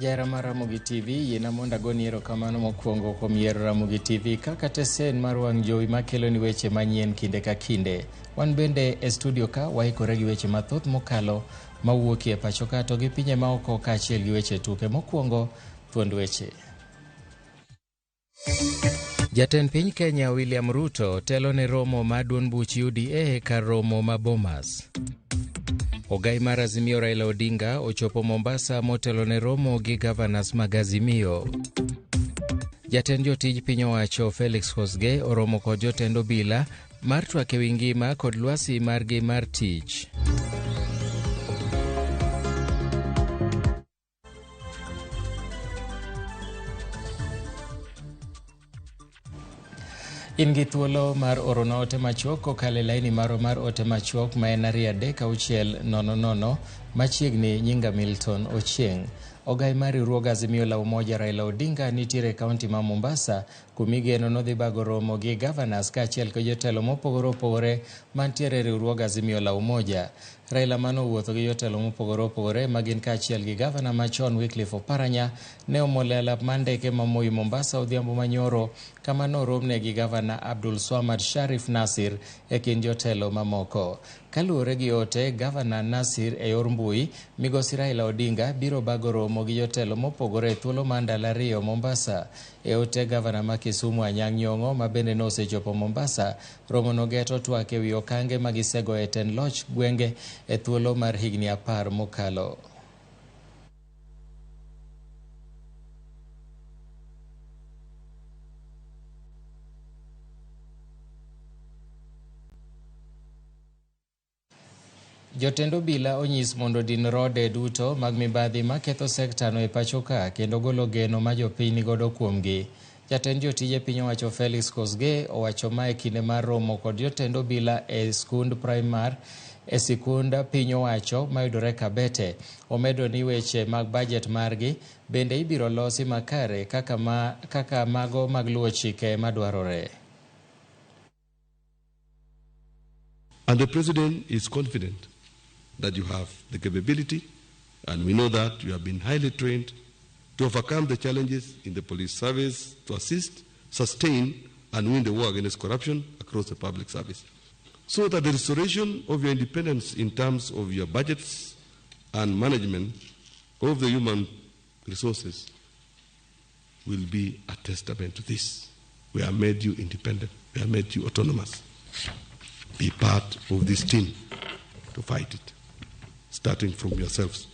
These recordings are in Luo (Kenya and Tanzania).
Jara mar Ramogi TV yena monda goni erokamano mokwongo kuom yiero Ramogi TV kaka tesen mar wang' jowi makelo ni weche manyien kinde ka kinde. Wan bende e studio ka waikore gi weche mathoth mokalo mawuokie pacho ka to gi pinye maoko kaachiel gi weche tuke. Mokwongo thuond weche. Jatend piny Kenya William Ruto telo ne romo ma duond buch UDA kar romo ma Bomas. Ogai mar Azimio Raila Odinga ochopo Mombasa motelo ne romo gi governors mag Azimio. Jatend jotij piny owacho Felix Kosgei oromo kod jotend obila mar twak ewi ngima kod lwasi margi mar tich. In gi thuolo mar orona ote machuok kokale laini maro mar ote machuok ma en 3-600 machiegni nyinga Milton Ochieng'. Ogai mar riwruog Azimio la Umoja Raila Odinga nitiere kaunti ma Mombasa kumigeno nodhi bago romo gi governors kaachiel kod jotelo mopogore opogore mantiere riwruog Azimio la Umoja. Raila mano wuotho gi jotelo mopogore opogore magin kaachiel gi gavana machon Wycliffe Oparanya ne omole alap mar ndeke ma Moi Mombasa odhiambo manyoro kama noromne gi gavana Abdul Swamad Sharif Nasir e kind jotelo mamoko. Kaluwore gi ote gavana Nasir e yor mbui, migosi Raila Odinga biro bago romo gi jotelo mopogore thuolo mar ndalo 2 Mombasa. E ote gavana ma Kisumu Anyang' Nyong'o ma bende nosechopo Mombasa, romo no geto twak ewi okange magisego e ten loch gwenge e thuolo mar higni 10 mokalo. Jotend obila onyis mondo din rode duto mag mibadhi maketho sektano e pacho ka kendo golo geno ma jopiny nigodo kuomgi. Jatend jotije piny owacho Felix Kosgei owacho ma e kinde mar romo kod jotend obila e sikund piny owacho mayudore Kabete. Omedo ni weche mag bajet margi bende ibiro losi makare kaka mago mag luwo chike madwarore. And the president is confident that you have the capability, and we know that you have been highly trained to overcome the challenges in the police service, to assist, sustain, and win the war against corruption across the public service. So that the restoration of your independence in terms of your budgets and management of the human resources will be a testament to this. We have made you independent. We have made you autonomous. Be part of this team to fight it, starting from yourselves.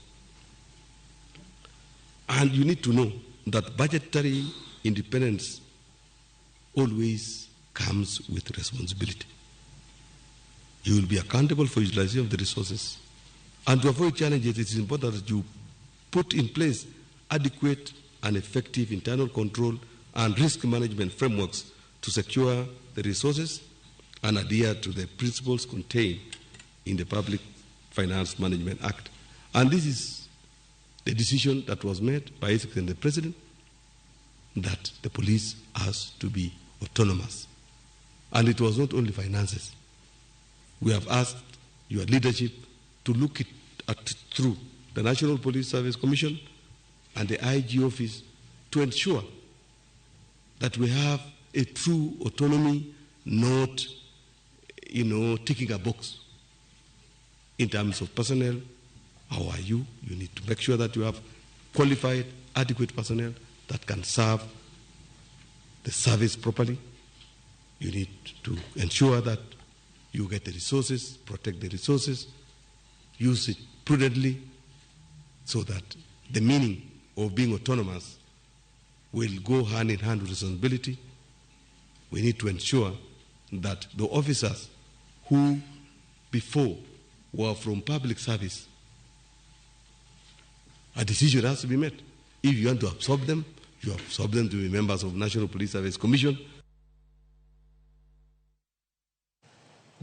And you need to know that budgetary independence always comes with responsibility. You will be accountable for utilization of the resources. And to avoid challenges, it is important that you put in place adequate and effective internal control and risk management frameworks to secure the resources and adhere to the principles contained in the Public Finance Management Act. And this is the decision that was made by His Excellency the President, that the police has to be autonomous. And it was not only finances. We have asked your leadership to look through the National Police Service Commission and the IG office to ensure that we have a true autonomy, not, ticking a box. In terms of personnel, how are you? You need to make sure that you have qualified, adequate personnel that can serve the service properly. You need to ensure that you get the resources, protect the resources, use it prudently so that the meaning of being autonomous will go hand in hand with responsibility. We need to ensure that the officers who before were from public service, a decision has to be made. If you want to absorb them, you absorb them to be members of National Police Service Commission.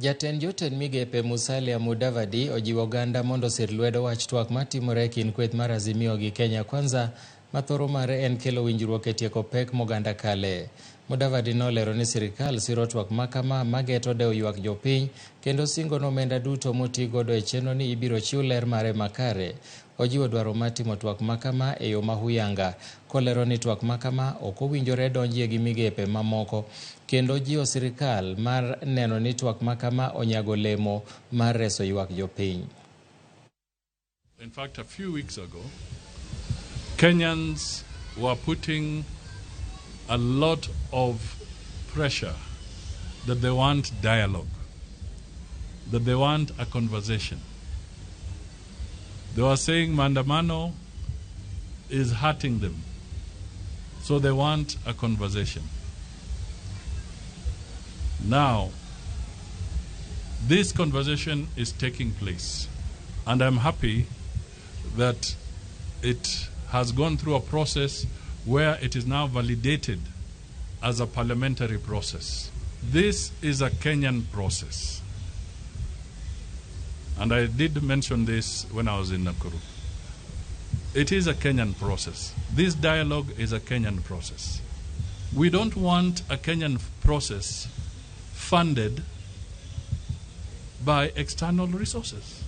Jatend jotend migepe Musalia Mudavadi ojiwo oganda mondo sir lwedo wach twak matimore kind kweth mar Azimio gi Kenya Kwanza mathoro mare en kelo winjruok e tieko pek moganda kale. Mudavadi nolero ni sirikal siro twak makama mageto dewo ywak jopiny kendo singo nomenda duto moti godo e chenro ni ibiro chiw ler mare makare. Ojiwo dwaro mar timo twak makama e yo mahuyanga, kolero ni twak makama ok owinjore donjie gi migepe mamoko, kendo jiwo sirikal mar neno ni twak makama onyago lemo mar reso ywak jopiny. In fact, a few weeks ago, Kenyans were putting a lot of pressure that they want dialogue, that they want a conversation. They were saying Maandamano is hurting them, so they want a conversation. Now, this conversation is taking place, and I'm happy that it has gone through a process where it is now validated as a parliamentary process. This is a Kenyan process. And I did mention this when I was in Nakuru. It is a Kenyan process. This dialogue is a Kenyan process. We don't want a Kenyan process funded by external resources.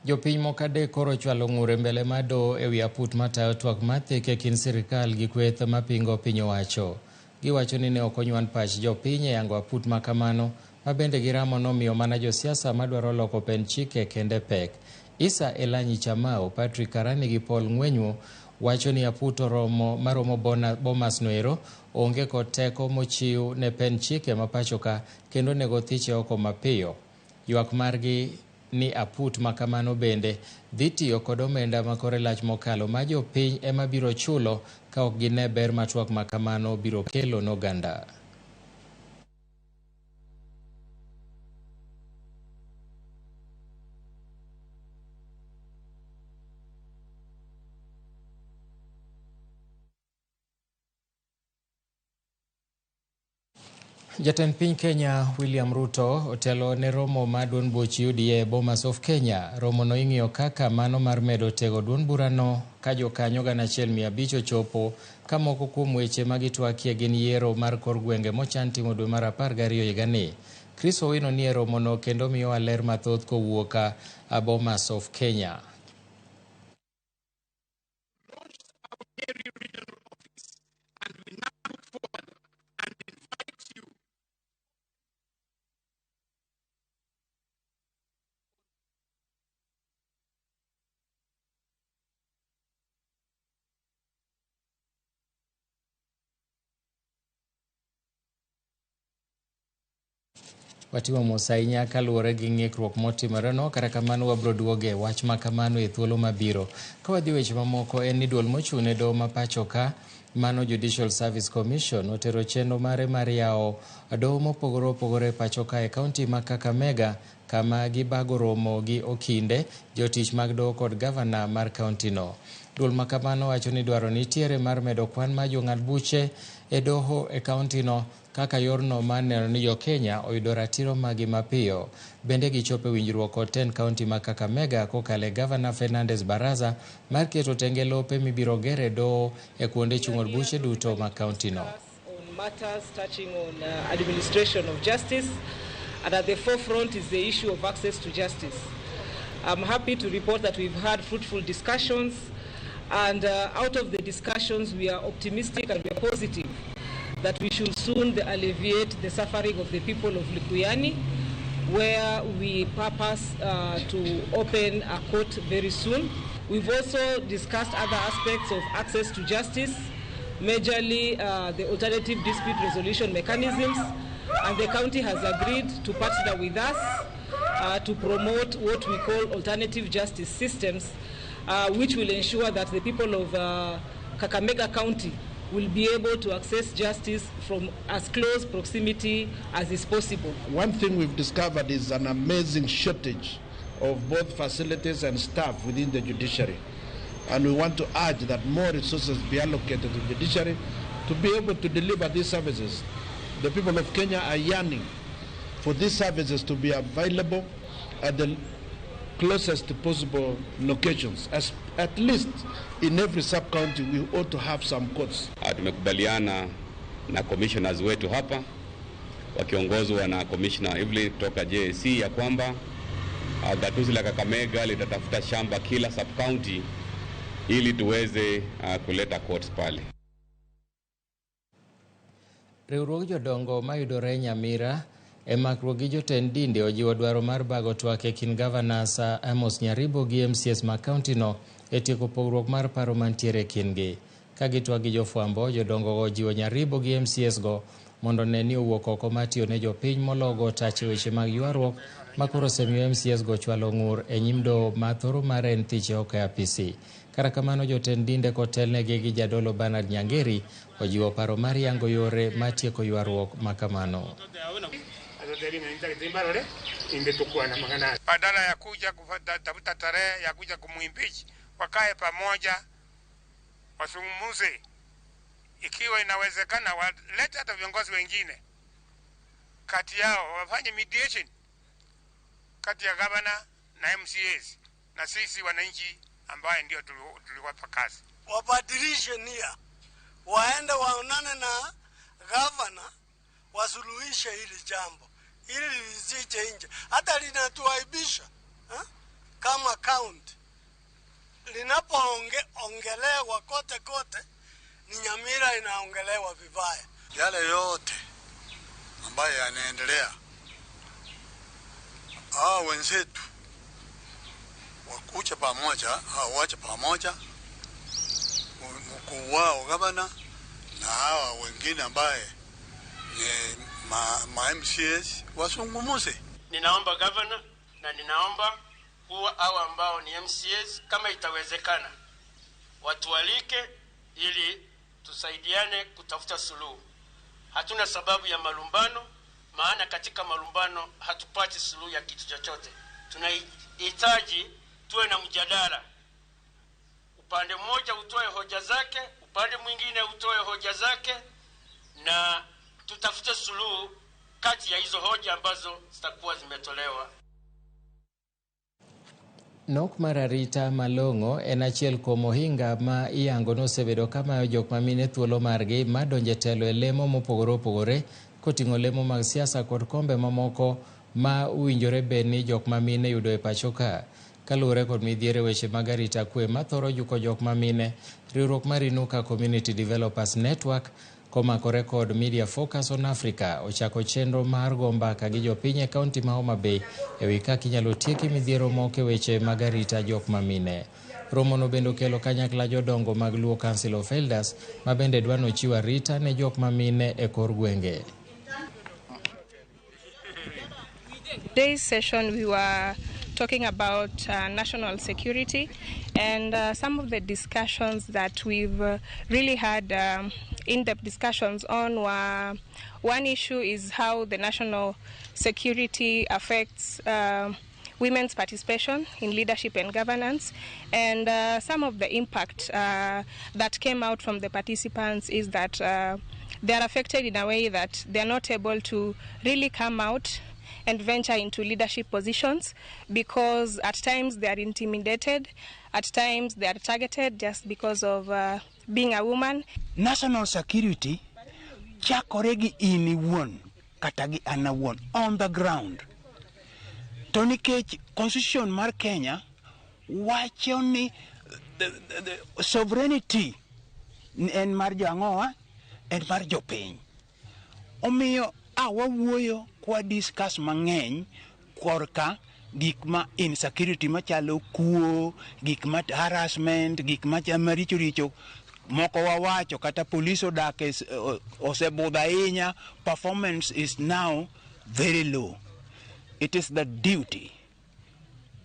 Jopiny mokade koro chwalo ng'ure mbele mado e wi aput matayo twak matheke kin sirikal gi kweth mapingo piny owacho. Giwacho ni ne ok onyuan pach jopiny e yango aput makamano, ma bende giramo nomiyo mana josiasa madwaro loko pen chike kende pek. Isa Elanyi Chamau, Patrick Karani gi Paul Ng'wenyu wacho ni aput maromo Bomas noero onge kod teko mochiw ne pen chike mapachoka kendo nego thiche oko mapiyo. Ywak margi ni aput makamano bende dhi tiyo kod omenda makore lach mokalo ma jopiny ema biro chulo ka ok gine ber ma twak makamano biro kelo n'oganda. Jatend piny Kenya William Ruto otelo ne romo mar duond buch UDA Bomas of Kenya. Romo no ing'iyo kaka mano mar medo tego duond burano ka jokanyo 1,500 ochopo, ka moko kuom weche magitwakie gin yiero mar kor gwenge mochan timo dwe mar 12 higani. Chris Owino nie romo no kendo miyo ler mathoth kowuok Bomas of Kenya. Watimo mos ahinya kaluwore gi ng'ikruok motimoreno, kata kamano wabiro duoge wach makamano e thuolo mabiro. Ka wadhi weche mamoko en ni duol mochung' ne doho ma pachoka, mano Judicial Service Commission, otero chenro mare mar yawo doho mopogore opogore pachoka e kaunti ma Kakamega, kama gibago romo gi okinde, jotich mag doho kod gavana mar kaunti no. Duol makamano wacho ni dwaro nitiere mar medo kwan ma jong'ad buche e doho e kaunti no, kaka yorno mar neno ni jo-Kenya oyudo ratiro magi mapiyo. Bende gichopo winjruok kod 10 kaunti ma Kakamega kokale Gavana Fernandes Baraza mar keto tenge lope mibiro gere doho e kuonde chung'o buche duto ma kaunti no. On matters touching on administration of justice, and at the forefront is the issue of access to justice. I'm happy to report that we've had fruitful discussions, and out of the discussions we are optimistic and we are positive that we should soon alleviate the suffering of the people of Likuyani, where we purpose to open a court very soon. We've also discussed other aspects of access to justice, majorly the alternative dispute resolution mechanisms, and the county has agreed to partner with us to promote what we call alternative justice systems, which will ensure that the people of Kakamega County will be able to access justice from as close proximity as is possible. One thing we've discovered is an amazing shortage of both facilities and staff within the judiciary. And we want to urge that more resources be allocated to the judiciary to be able to deliver these services. The people of Kenya are yearning for these services to be available at the closest possible locations. At least in every sub-county we ought to have some courts. Tumekubaliana na commissioners wetu hapa wakiongozwa na Commissioner Evelyn kutoka JSC ya kwamba gatuzi la Kakamega litatafuta shamba kila sub-county ili tuweze kuleta courts pale. Riwruog jodongo mayudore Nyamira emakruok gi jotend dinde ojiwo dwaro mar bago twak e kind Governors Amos Nyaribo gi MCS ma county no e tieko pogruok mar paro mantiere kindgi. Ka gitwak gi jofwambo, jodongo ojiwo Nyaribo gi MCS go mondo ne ni owuok oko matiyo ne jopiny mologo tache weche mag ywaruok makoro osemiyo MCS go chwalo ng'ur e nyim doho ma thoro mare en thiche oko e apisi. Kara kamano, jotend dinde kotelnegi gi jadolo Bernard Nyangeri ojiwo paro mar yango yore matieko ywaruok makamano. Badala ya kuja kutafuta tarehe ya kuja kumuimpeach, wakae pamoja wasungumuze, ikiwa inawezekana walete hata viongozi wengine kati yao, wafanye mediation kati ya governor na MCAs na sisi wananchi ambaye ndio tuliwapa kazi. Wabadilishe nia, waende waonane na governor, wasuluhishe hili jambo ili lisije nje. Hata linatuaibisha kama county linapoongelewa kote kote, ni Nyamira inaongelewa vibaya. Yale yote ambayo yanaendelea, wenzetu wakuche pamoja, wache pamoja, mkuu wao gavana na hawa wengine ambaye ni ma MCS wasungumuze. Ninaomba governor na ninaomba hawa ambao ni MCS, kama itawezekana watualike ili tusaidiane kutafuta suluhu. Hatuna sababu ya malumbano, maana katika malumbano hatupati suluhu ya kitu chochote. Tunahitaji tuwe na mjadala, upande mmoja utoe hoja zake, upande mwingine utoe hoja zake, na tutafute suluhu kati ya hizo hoja ambazo zitakuwa zimetolewa. Nok mar arita malong'o en achiel kuom ohinga ma iyango nosebedo kamayo jok mamine thuolo margi madonje telo e lemo mopogore opogore koting'o lemo mag siasa kod kombe mamoko ma uwinjore bed ni jok mamine yudo e pacho ka. Kaluwore kod midhiere weche mag arita kwe mathoro juko jok mamine, riwruok mar Inuka Community Developers Network komakore kod Media Focus on Africa ochako chenro mar go mbaka gi jopiny e kaunti ma Homa Bay ewi kaka inyalo tieki midhiero moko e weche mag arita jok mamine. Romono bende okelo kanyakla jodongo mag Luo Council of Elders ma bende dwano chiwo arita ne jok mamine e kor gwenge. Today's session we were talking about national security, and some of the discussions that we've really had in-depth discussions on were, one issue is how the national security affects women's participation in leadership and governance, and some of the impact that came out from the participants is that they are affected in a way that they are not able to really come out and venture into leadership positions because at times they are intimidated, at times they are targeted just because of being a woman. National security chakore gi ini won kata gi ana won on the ground. To nikech constitution mar Kenya wacho ni the sovereignty en mar jang'owa en mar jopiny. Omiyo awawuoyo kwa discuss mang'eny korka gik ma insecurity machalo kuo, gik ma harassment, gik ma maricho richo moko wawacho kata police odak osebudha ahinya, performance is now very low. It is the duty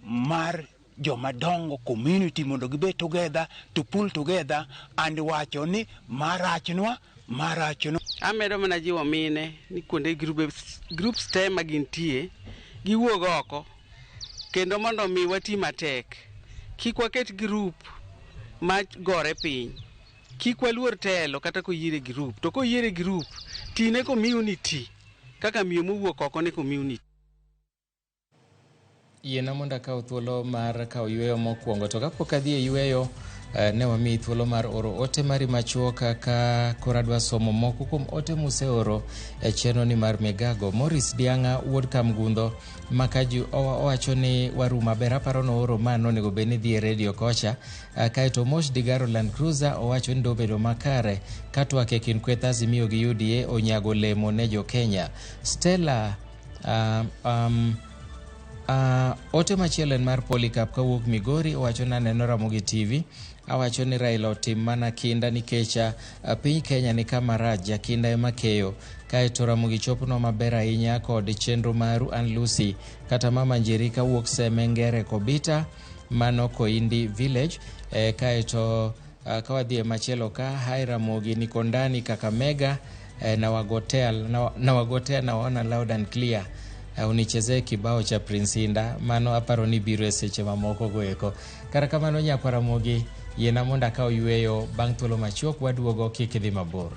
mar jomadongo community mondo gibe together to pull together and wacho ni marachno. Amedo mana jiwo mine ni kuonde groups te magintie giwuog oko kendo mondo mi wati matek. Kik waket group ma gore piny, kik waluor telo kata koyiere group, to koyiere group tine community kaka miyo mowuok oko ne community. Yiena mondo akaw thuolo mar kaw yweyo mokwongo, to kapok adhi e yweyo ne wamiyi thuolo mar oro ote mari machuok ka koro adwa somo moko kuom ote museoro e chenro ni mar Migago. Morris Dianga wuod Kamgundho Makaju owacho ni waru maber, aparo nooro man onego bed ni dhi e redio kocha. Kaeto Mosh Digaro Land Cruiser owacho ni dobedo makare ka twak e kind kweth Azimio gi UDA onyago lemo ne jo Kenya. Stella ote machielo en mar Polycarp kawuok Migori, owacho ni aneno Ramogi TV. Awacho ni Raila otim mana kinda nikech piny Kenya ni kama rach, jakinda ema keyo. Kaeto Ramogi chopno maber ahinya kod chenro maru an Lucy kata Mama Njeri kawuok Semengere Kobita mano Koindi Village. Kaeto kawadhi machielo ka hai Ramogi niko ndani Kakamega nawagotea naona loud and clear. Unichezee kibao cha Prince Inda, mano aparo ni biro e seche mamoko goeko. Kara kamano nyakwa Ramogi, yiena mondo akaw yweyo bang' thuolo machuok waduogo kik idhi mabor.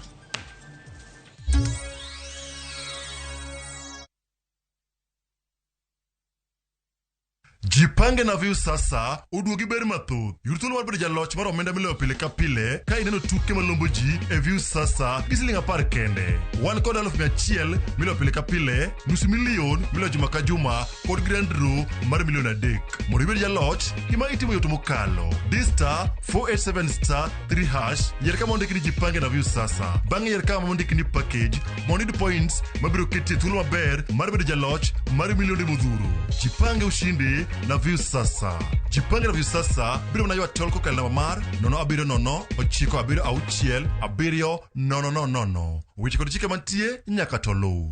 Jipange na view sasa uduogi ber mathoth. Yur thuolo mar bedo jaloch mar omenda miloyo pile ka pile ka ineno tuke malombo ji e view sasa gi siling 10 kende. Wan kod 100,000 miloyo pile ka pile, $500,000 miloyo juma ka juma kod grand draw mar $1,300,000. Mondo ibed jaloch, gima itimo yot mokalo. Star 487 3# yier kama ondiki ni jipange na view sasa. Bang'e yier kama ondiki ni package mondo iyud points mabiro keti thuolo maber mar bedo jaloch mar milionde modhuro. Jipange ushindi na view sasa. Jipange na view sasa biro na ywa tol kokal namba mar 07096767000. Weche kod chike mantie nyaka to luw.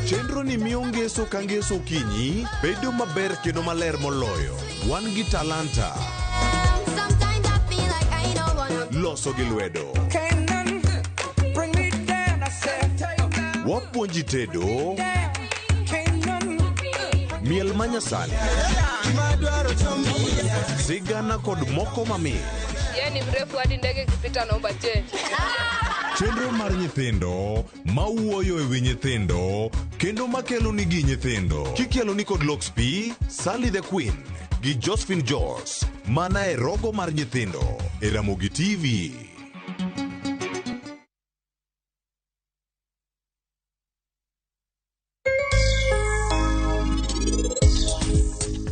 Chenro ni miyo ngeso ka ngeso kinyi bedo maber kendo maler moloyo. Wan gi talanta loso gi lwedo, wapuonji tedo miel manyasani, sigana kod moko mamit. Yeni mrefu hadi ndege kipita naomba change. Chenro mar nyithindo mawuoyo ewi nyithindo kendo makelo ni gi nyithindo. Kikelo ni kod Loxp, Sally the Queen gi Josephine George mana e rogo mar nyithindo e Ramogi TV.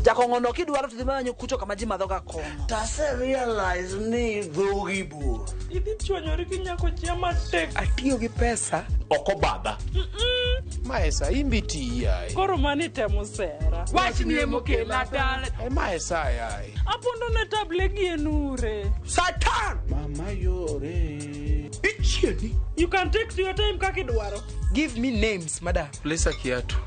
Jakongono kidwaro to dhimanyo kucho kama ji madhoga kongo. Tase realize ni dhogi bur. Idhi chwanyori ki nyako chiema tek. Atiyo gi pesa Okobadha. maesa imbiti yai. Koro mani temo sera. Wach ni emokela dale. Maesa yai. Apondo ne tablegi enure. Satan! Mama yore. Ichieni. You can take your time kakidwaro. Give me names, madam. Lisa Kiatu.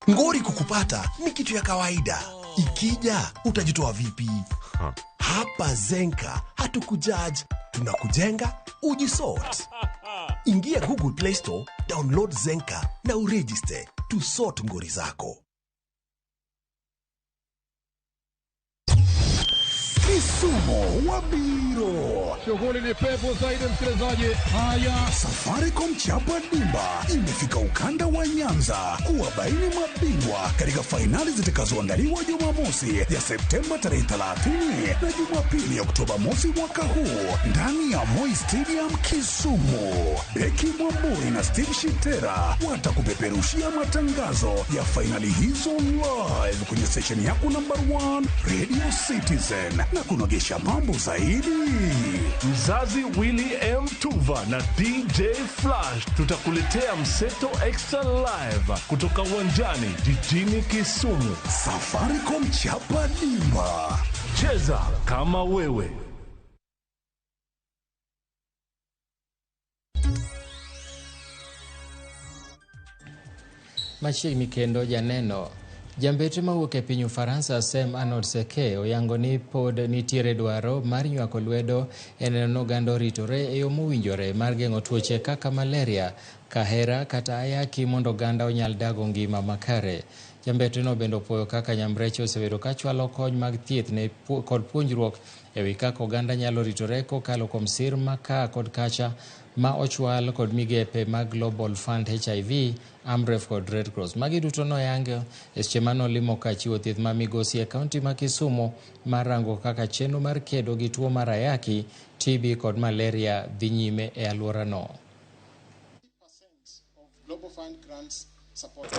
Ngori kukupata ni kitu ya kawaida. Ikija utajitoa vipi? Hapa Zenka hatukujudge, tunakujenga ujisort. Ingia Google Play Store, download Zenka na uregister to sort ngori zako. Kisumu Wabiro. Shughuli ni pepo zaidi msikilizaji. Haya, Safaricom Chapa Dimba imefika ukanda wa Nyanza kuwabaini mabingwa katika fainali zitakazoandaliwa Jumamosi ya Septemba tarehe 30 na Jumapili Oktoba mosi mwaka huu ndani ya Moi Stadium Kisumu. Beki Mwamburi na Steve Shitera watakupeperushia matangazo ya fainali hizo live kwenye station yako number 1 Radio Citizen na kunogesha mambo zaidi. Mzazi Willy M. Tuva na DJ Flash tutakuletea Mseto Extra Live kutoka uwanjani jijini Kisumu. Safaricom Chapa Dimba. Cheza kama wewe. Machiegni kendo janeno Jambetre mawuok e piny Ufaransa Sam Arnold Seke oyango ni pod nitiere dwaro mar nywako lwedo e neno oganda oritore e yo mowinjore mar geng'o tuoche kaka malaria, kahera kata ayaki mondo oganda onyal dago ngima makare. Jambetre no bende opuoyo kaka Nyamreche osebedo ka chwalo kony mag thieth kod puonjruok e wi kaka oganda nyalo ritore kokalo kuom sir maka kod kacha ma ochwal kod migepe mag Global Fund HIV, Amref kod Red Cross. Magi duto noyango e seche manolimo ka chiwo thieth ma migosi e kaunti ma Kisumu mar rango kaka chenro mar kedo gi tuo mar ayaki, TB kod malaria dhi nyime e alworano.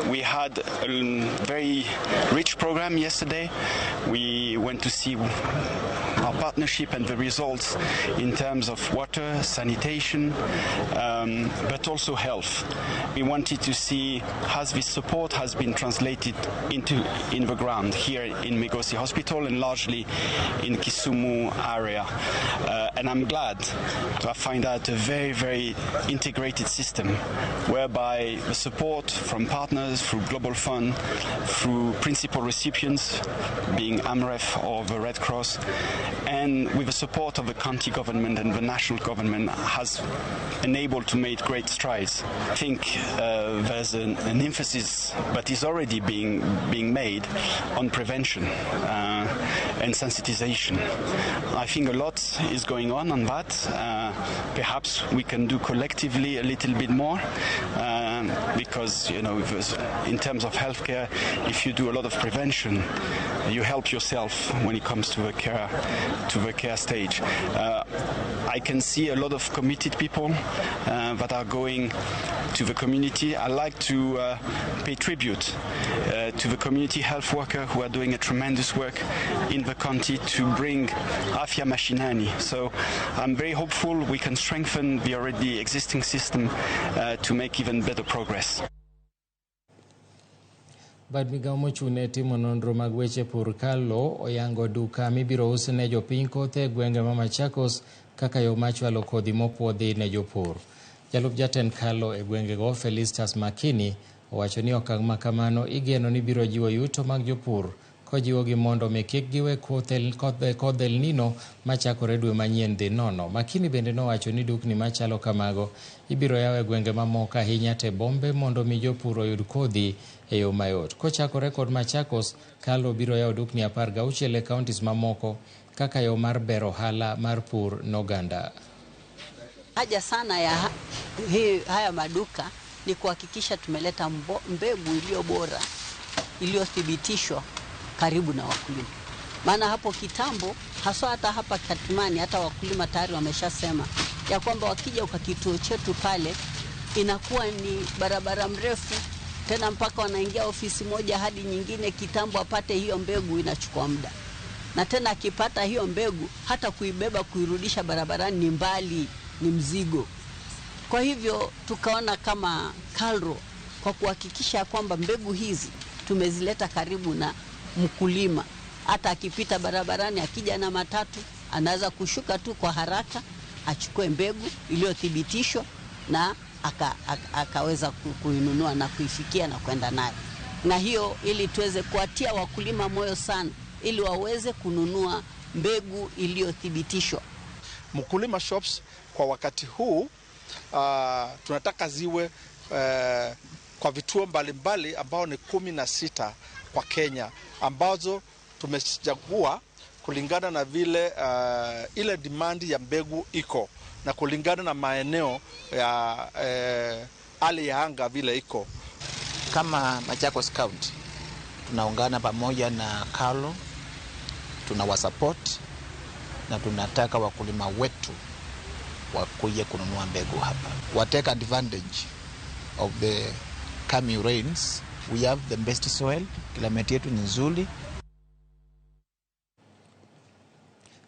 We had a very rich program yesterday. We went to see our partnership and the results in terms of water, sanitation, but also health. We wanted to see how this support has been translated in the ground here in Migosi Hospital and largely in Kisumu area. And I'm glad to find out a very, very integrated system whereby the support from partners through Global Fund, through principal recipients being Amref or the Red Cross, and with the support of the county government and the national government has enabled to make great strides. I think there's an emphasis that is already being made on prevention and sensitization. I think a lot is going on that. Perhaps we can do collectively a little bit more because, you know, in terms of healthcare, if you do a lot of prevention, you help yourself when it comes to the care stage. I can see a lot of committed people that are going to the community. I like to pay tribute to the community health worker who are doing a tremendous work in the county to bring Afya Mashinani. So I'm very hopeful we can strengthen the already existing system to make even better progress. Bad Migago mochune timo nonro mag weche pur Kalo oyango duka mibiro usne jopiny kothe gwenge ma Machakos kaka yo machwalo kodhi mopuodhi ne jopur. Jalup jatend Kalo e gwengego Felistas Makini owacho ni okang' ma kamano igeno ni biro jiwo yuto mag jopur kojiwo gi mondo mi kik giwe kodh El Nino machakore dwe manyien dhi nono. Makini bende nowacho ni dukni machalo kamago ibiro yaw e gwenge mamoko ahinya te bombe mondo mi jopur oyud kodhi e yo mayot. Kochakore kod Machakos, Kalo biro yaw dukni 16 e kauntis mamoko kaka yo mar bero ohala mar pur n'oganda. Haja sana ya haya maduka ni kuhakikisha tumeleta mbegu iliyo bora, iliyothibitishwa karibu na wakulima. Maana hapo kitambo, haswa hata hapa Katimani, hata wakulima tayari wameshasema ya kwamba wakija kwa kituo chetu pale inakuwa ni barabara mrefu, tena mpaka wanaingia ofisi moja hadi nyingine. Kitambo apate hiyo mbegu inachukua muda, na tena akipata hiyo mbegu hata kuibeba kuirudisha barabarani ni mbali, ni mzigo. Kwa hivyo tukaona kama Kalro, kwa kuhakikisha kwamba mbegu hizi tumezileta karibu na mkulima, hata akipita barabarani akija na matatu anaweza kushuka tu kwa haraka achukue mbegu iliyothibitishwa na akaweza kuinunua na kuifikia na kwenda nayo. Na hiyo ili tuweze kuatia wakulima moyo sana ili waweze kununua mbegu iliyothibitishwa. Mkulima shops kwa wakati huu tunataka ziwe kwa vituo mbalimbali ambao ni 16 kwa Kenya, ambazo tumechagua kulingana na vile ile demand ya mbegu iko na kulingana na maeneo ya hali ya anga vile iko. Kama Machakos County tunaungana pamoja na Kalo, tunawasupport na tunataka wakulima wetu wakuje kununua mbegu hapa. Take advantage of the coming rains. We have the best soil, climate yetu ni nzuri.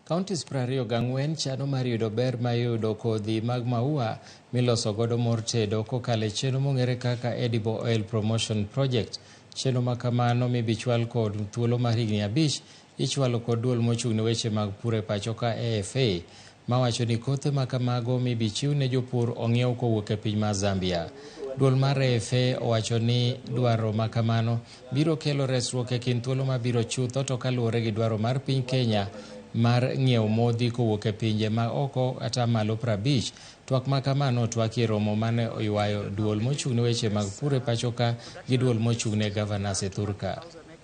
Counties 24 chano mar yudo ber mayudo kodhi mag maua miloso godo mor tedo kokalo chenro mong'ere kaka Edible Oil Promotion Project. Chenro ma kamano mibichwal kod thuolo mar higni 5 ichwalo kod duol mochung' ne weche mag pur e pacho ka AFA, mawacho ni kothe ma kamago mibichiw ne jopur ong'iew kowuok e piny mar Zambia. Duol mar AFA owacho ni dwaro makamano biro kelo resruok e kind thuolo mabiro chutho to kaluwore gi dwaro mar piny Kenya mar ng'iewo modhi kowuok e pinje ma oko ata malo 50. Twak makamano twaki e romo mane oywayo duol mochung'ne weche mag pur e pachoka gi duol mochung'ne governors e Thurka.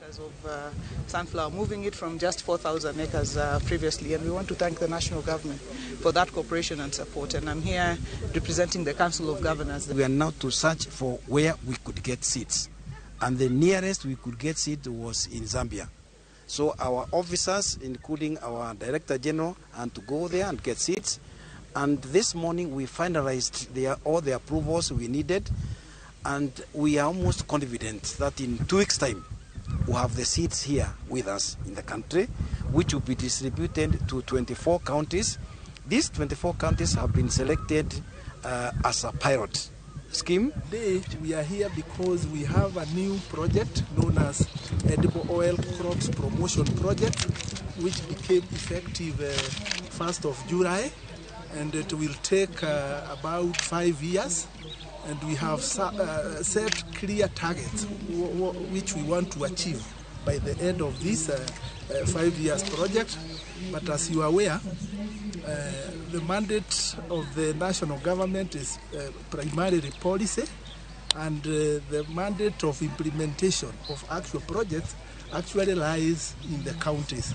Of sunflower, moving it from just 4,000 acres previously, and we want to thank the national government for that cooperation and support. And I'm here representing the Council of Governors. We are now to search for where we could get seeds, and the nearest we could get seed was in Zambia. So our officers, including our Director General, and to go there and get seeds. And this morning we finalized all the approvals we needed, and we are almost confident that in 2 weeks' time we have the seeds here with us in the country, which will be distributed to 24 counties. These 24 counties have been selected as a pilot scheme. Today we are here because we have a new project known as Edible Oil Crops Promotion Project, which became effective 1st of July, and it will take about 5 years. And we have set clear targets which we want to achieve by the end of this 5 years project. But as you are aware, the mandate of the national government is primarily policy, and the mandate of implementation of actual projects actually lies in the counties.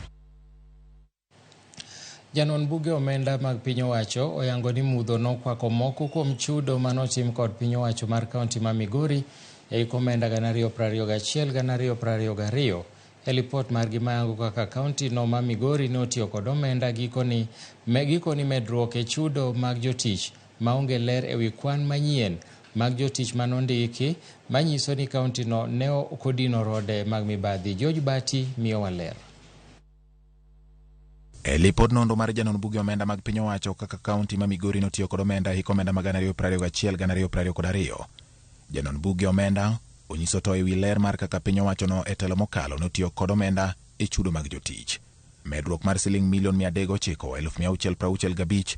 Janon buge omenda mag piny owacho oyango ni mudho nokwako moko kuom chudo manotim kod piny owacho mar kaunti ma Migori e omenda 2021-2022. E lipot margi mayango kaka kaunti no ma Migori ne otiyo kod omenda gikoni medruok e chudo mag jotich maonge ler e wi kwan manyien mag jotich manondiki manyiso ni kaunti no ne okodino rode mag mibadhi. George Bati miyo waler. E lipod nondo mar janon buge omenda mag piny owacho kaka kaunti ma Migori notiyo kod omenda hik omenda mag 2021-2022. Janon buge omenda onyiso to e wi ler mar kaka piny owacho no e telo mokalo notiyo kod omenda e chudo mag jotich. Medruok mar siling milion 309,665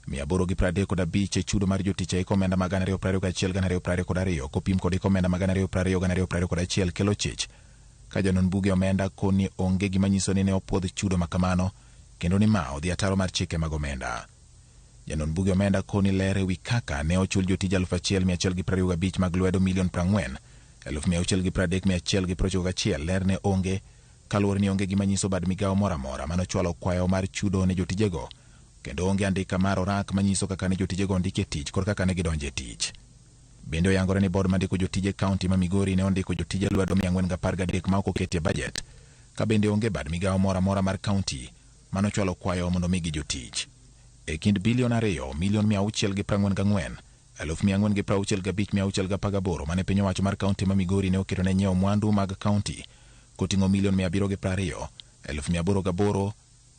835 e chudo mar jotich e hik omenda mag 2021-2022 kopim kod hik omenda mag 2020-2021 kelo chich. Ka janon buge omenda koni onge gima nyiso ni ne opuodh chudo makamano kendo ni ma odhi ataro mar chike mag omenda. Janon buge omenda koni ler e wi kaka ne ochul jotij 1,125 mag lwedo milion 40,630,191 ler ne onge kaluwore ni onge gima nyiso bad migawo moramora manochwalo kwayo mar chudo ne jotijego, kendo onge andika mar orak manyiso kaka ne jotijego ndike tich kod kaka ne gidonje tich. Bende oyangore ni bod mandiko jotije kaunti ma Migori ne ondiko jotije lwedo 413 ma ok oketie budget, ka bende onge bad migawo moramora mar kaunti manochwalo kwayo mondo migi jotich. E kind bilion 2,644,465,618 mane piny owacho mar kaunti ma Migori ne oketo ne nyiewo mwandu mag kaunti koting'o milion 720,808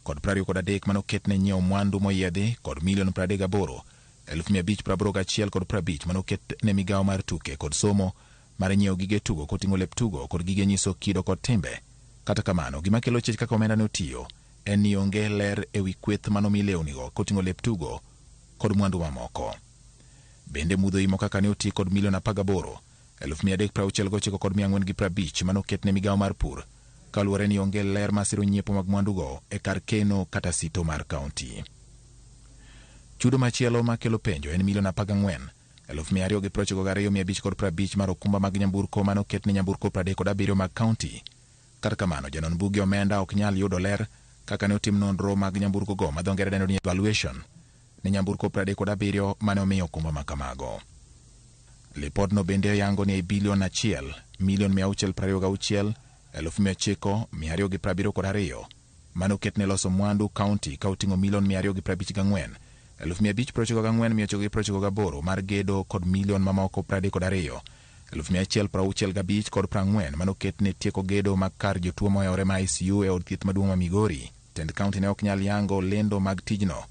kod 23 mane oket ne nyiewo mwandu moyiedhi kod milion 38,581 kod 50 mane oket ne migawo mar tuke kod somo mar nyiewo gige tugo koting'o lep tugo kod gige nyiso kido kod timbe. Kata kamano, gima kelo chich kaka omenda ne otiyo en ni onge ler e wi kweth manomi lewnigo koting'o lep tugo kod mwandu mamoko. Bende mudho imo kaka ne oti kod milion 18,369 kod 450 mane oket ne migawo mar pur, kaluwore ni onge ler masiro nyiepo mag mwandugo e kar keno kata sito mar kaunti. Chudo machielo makelo penjo en milion 14,292,550 mar okumba mag nyamburko mane oket ne nyamburko 37 mag kaunti. Kata kamano, janon buge omenda ok nyal yudo ler kaka ne otim nonro mag nyamburko go ma dho ngere dendo ni evaluation ne nyamburko 37 mane omiyo okumba makamago. Lipod no bende yango ni bilion 1,626,972 mane oket ne loso mwandu kaunti ka oting'o milion 254,594,998 mar gedo kod milion mamoko 32,165 kod 40 mane oket ne tieko gedo mag kar jotuo moyawore ma ICU e od thieth maduong' ma Migori. Tend kaunti ne ok nyal yango lendo mag tijno.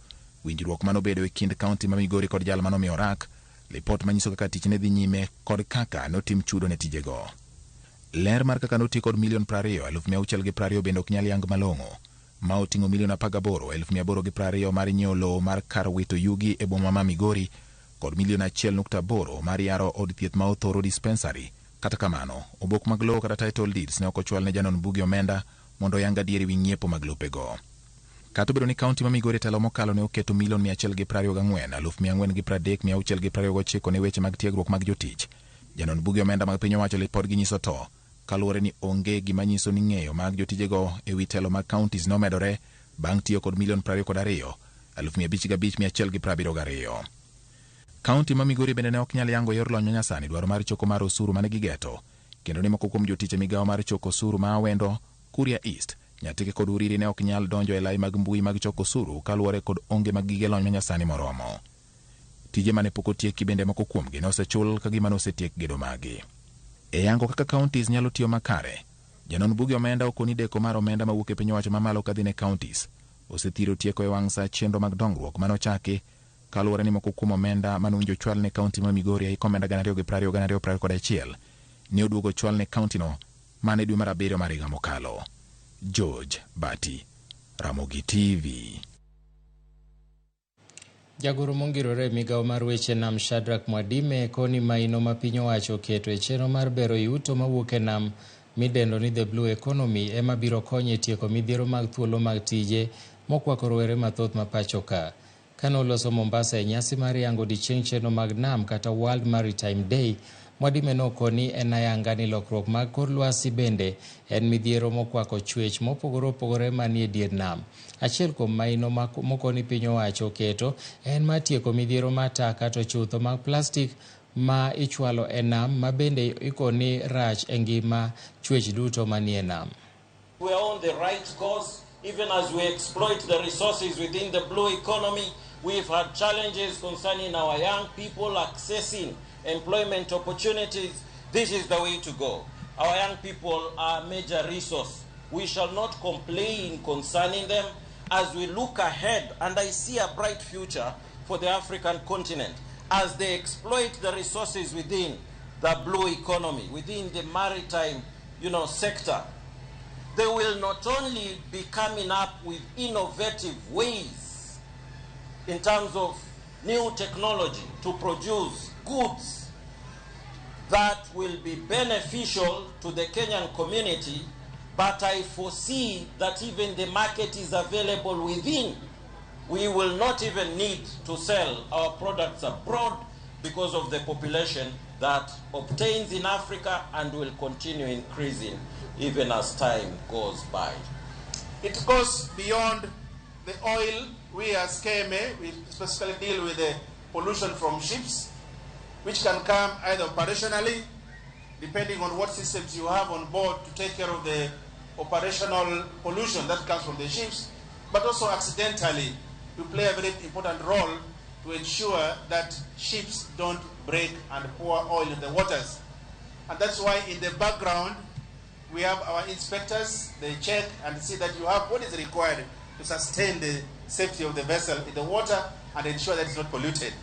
Winjruok mano bedo e kind kaunti ma Migori kod jal mano miyo rak, lipot manyiso kaka tich ne dhi nyime kod kaka notim chudo ne tijego. Ler mar kaka noti kod milion 20,620 bende ok nyal yang malong'o, ma oting'o milion 18,820 mar nyiewo lowo mar kar wito yugi e boma ma Migori kod $1.8 mar yaro od thieth ma othoro dispensary. Kata kamano, obok mag lowo kata title deeds ne ok ochwal ne janon Bugi omenda mondo oyang adieri wi ng'iepo mag lopego. Kata obedo ni kaunti ma Migori telo mokalo ne oketo $124,130,629 ne weche mag tiegruok mag jotich, janon Bugi omenda mag piny owacho lipod ginyiso to, kaluwore ni onge gima nyiso ni ng'eyo mag jotijego e wi telo mag counties nomedore bang' tiyo kod $22,555,172. Kaunti ma Migori bende ne ok nyal yango yor lony manyasani dwaro mar choko mar osuru mane gigeto, kendo ni moko kuom jotich e migawo mar choko osuru ma Awendo, Kuria East, Nyatike kod Uriri ne ok nyal donjo e lai mag mbui mag choko osuru kaluwore kod onge mag gige lony manyasani moromo. Tije mane pok otieki bende moko kuomgi ne osechul ka gima osetiek gedo magi. E yango kaka counties nyalo tiyo makare, janon Bugi omenda okoni deko mar omenda mawuok e piny owacho mamalo kadhi ne counties osethiro tieko e wang' sa chenro mag dongruok manochaki kaluwore ni moko kuom omenda manowinjo chwal ne kaunti ma Migori e omenda 220,221 ne oduogo chwal ne kaunti no mane dwe mar 7 mar higa mokalo. George Bati, Ramogi TV. Jagoro mongirore migawo mar weche nam Shadrack Mwadime koni maino ma piny owacho oketo e chenro mar bero yuto mawuok e nam midendo ni The Blue Economy ema biro konyo e tieko midhiero mag thuolo mag tije mokwako rowere mathoth ma pacho ka. Kano loso Mombasa e nyasi mar yango odiechieng' chenro mag nam kata World Maritime Day, Mwadime nokoni en ayanga ni lokruok mag kor lwasi bende en midhiero mokwako chwech mopogore opogore manie dier nam. Achiel kuom maino mokoni piny owacho keto en mar tieko midhiero mataka to chutho mag plastik ma ichwalo e nam ma bende ikoni rach e ngima chwech duto manie nam. We are on the right course. Even as we exploit the resources within the blue economy, we've had challenges concerning our young people accessing employment opportunities. This is the way to go. Our young people are a major resource. We shall not complain concerning them as we look ahead, and I see a bright future for the African continent as they exploit the resources within the blue economy, within the maritime, sector. They will not only be coming up with innovative ways in terms of new technology to produce goods that will be beneficial to the Kenyan community, but I foresee that even the market is available within. We will not even need to sell our products abroad because of the population that obtains in Africa and will continue increasing even as time goes by. It goes beyond the oil. We as KMA, we specifically deal with the pollution from ships, which can come either operationally, depending on what systems you have on board to take care of the operational pollution that comes from the ships, but also accidentally. We play a very important role to ensure that ships don't break and pour oil in the waters. And that's why in the background, we have our inspectors. They check and see that you have what is required to sustain the safety of the vessel in the water and ensure that it's not polluted.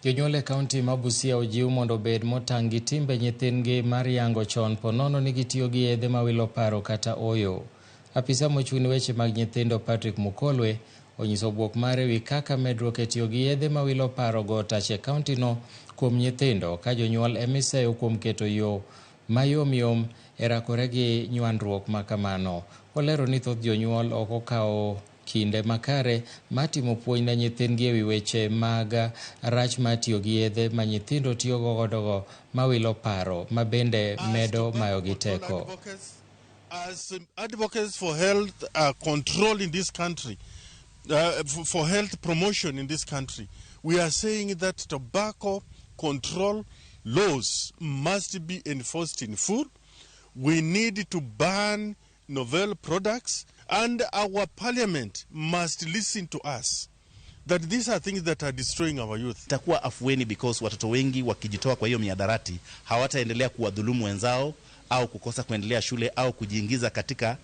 Jonyuol e kaunti ma Busia ojiw mondo obed motang' gi timbe nyithindgi mar yango chon ponono ni gitiyo gi yedhe ma wilo paro kata oyo. Apisa mochung' ne weche mag nyithindo Patrick Mukolwe onyiso bwok mare wi kaka medruok e tiyo gi yedhe ma wilo paro go tach e kaunti no kuom nyithindo ka jonyuol emiseyo kuom keto yo mayomyom e rakore gi nywandruok ma kamano. Olero ni thoth jonyuol ok okawo kinde makare matimo puonj ne nyithindgi e wi weche mag rach ma tiyo gi yedhe ma nyithindo tiyo godo ma wilo paro ma bende medo mayogi teko. As advocates for health control in this country, for health promotion in this country, we are saying that tobacco control laws must be enforced in full. We need to ban novel products, and our parliament must listen to us. That these are things that are destroying our youth. Itakuwa afueni because watoto wengi wakijitoa kwa hiyo miadarati hawataendelea kuwadhulumu wenzao au kukosa kuendelea shule au kujiingiza katika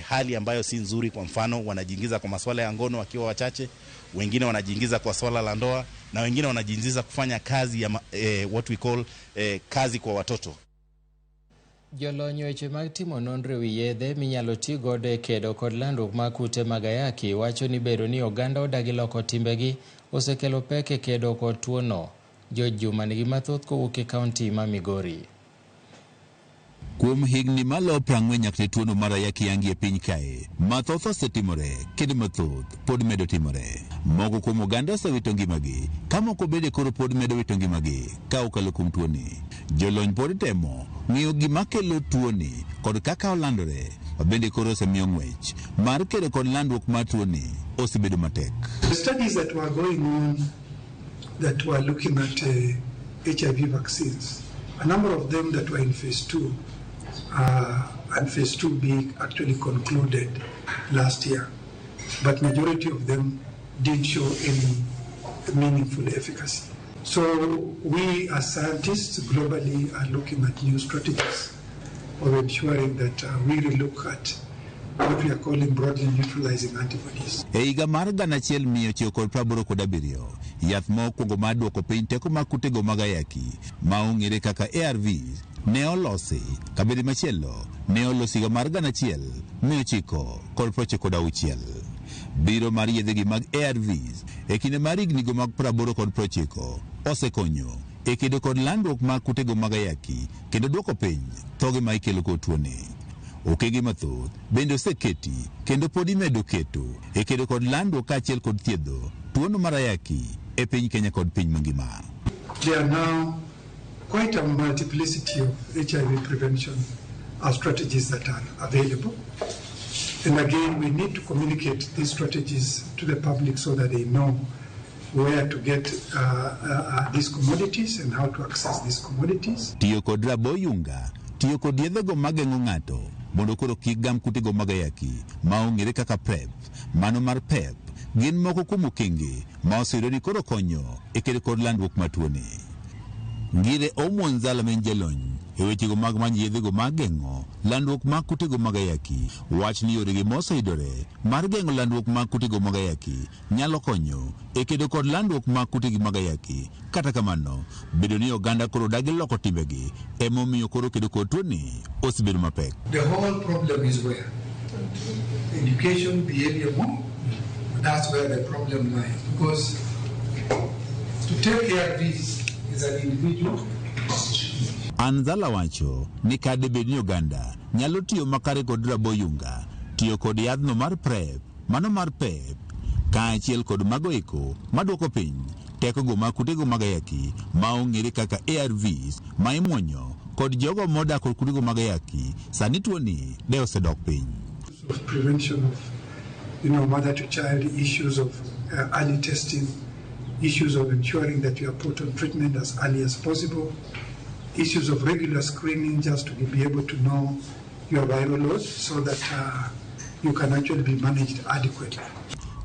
hali ambayo si nzuri. Kwa mfano, wanajiingiza kwa masuala ya ngono wakiwa wachache, wengine wanajiingiza kwa swala la ndoa, na wengine wanajiingiza kufanya kazi ya what we call kazi kwa watoto. Jolony weche mag timo nonro wi yedhe minyalo ti godo e kedo kod landruok mag kute mag ayaki wacho ni bedo ni oganda odagi loko timbegi osekelo pek e kedo kod tuono. George Juma nigi mathoth kowuok e kaunti ma Migori. Kuom higni malo 40 nyaka tuono mar ayaki yangi e piny kae, mathoth osetimore kendo mathoth pod medo timore. Moko kuom oganda osewito ngimagi, ka moko bende koro pod medo wito ngimagi ka okalo kuom tuoni. Jolony pod temo ng'iyo gima kelo tuoni kod kaka olandore, bende koro osemiyo ng'wech mar kedo kod landruok mar tuoni osebedo matek. The studies that were going on that were looking at HIV vaccines, a number of them that were in phase 2 and phase 2B actually concluded last year, but majority of them didn't show any meaningful efficacy. So we as scientists globally are looking at new strategies of ensuring that we relook at what we are calling broadly neutralizing antibodies. E higa mar 1987, yath mokwongo mar duoko piny teko mag kutego mag ayaki ma ong'ere kaka ARVs ne olosi, kabedi machielo ne olosi higa mar 1996. Biro mar yedhegi mag ARVs e kinde mar hignigo mag 80 kod 90 osekonyo e kedo kod landruok mag kutego mag ayaki kendo duoko piny thoge ma ikelo kod tuoni. Okenge mathoth bende oseketi kendo pod imedo keto e kedo kod landruok kaachiel kod thiedho tuono mar ayaki e piny Kenya kod piny mangima. There are now quite a multiplicity of HIV prevention strategies that are available. And again, we need to communicate these strategies to the public so that they know where to get these commodities and how to access these commodities. Tiyo kod raboyunga, tiyo kod yedhego mageng'o ng'ato mondo koro kik gam kutego mag ayaki ma ong'ere kaka PrEP, mano mar PEP, gin moko kuom okenge ma oseyudo ni koro konyo e kedo kod landruok mar tuoni. Ngire Omwonzala men jalony e wechego mag manyo yedhego mag geng'o landruok mag kutego mag ayaki wach ni yoregi moseyudore mar geng'o landruok mag kutego mag ayaki nyalo konyo e kedo kod landruok mag kutego mag ayaki. Kata kamano, bedo ni oganda koro dagi loko timbegi emomiyo koro kedo kod tuoni osebedo mapek. The whole problem is where? Education, behavior more. That's where the problem lies. Because to take care of this is an individual. Anzala wacho ni kade bed ni oganda nyalo tiyo makare kod raboyunga, tiyo kod yadhno mar PrEP, mano mar PEP, kaachiel kod mago eko maduoko piny tekogo mag kutego mag ayaki ma ong'ere kaka ARVs ma imuonyo kod jogo modak kod kutego mag ayaki. Sani tuoni de osedok piny. Prevention of, mother to child, issues of early testing, issues of ensuring that you are put on treatment as early as possible, issues of regular screening just to be able to know your viral load so that you can actually be managed adequately.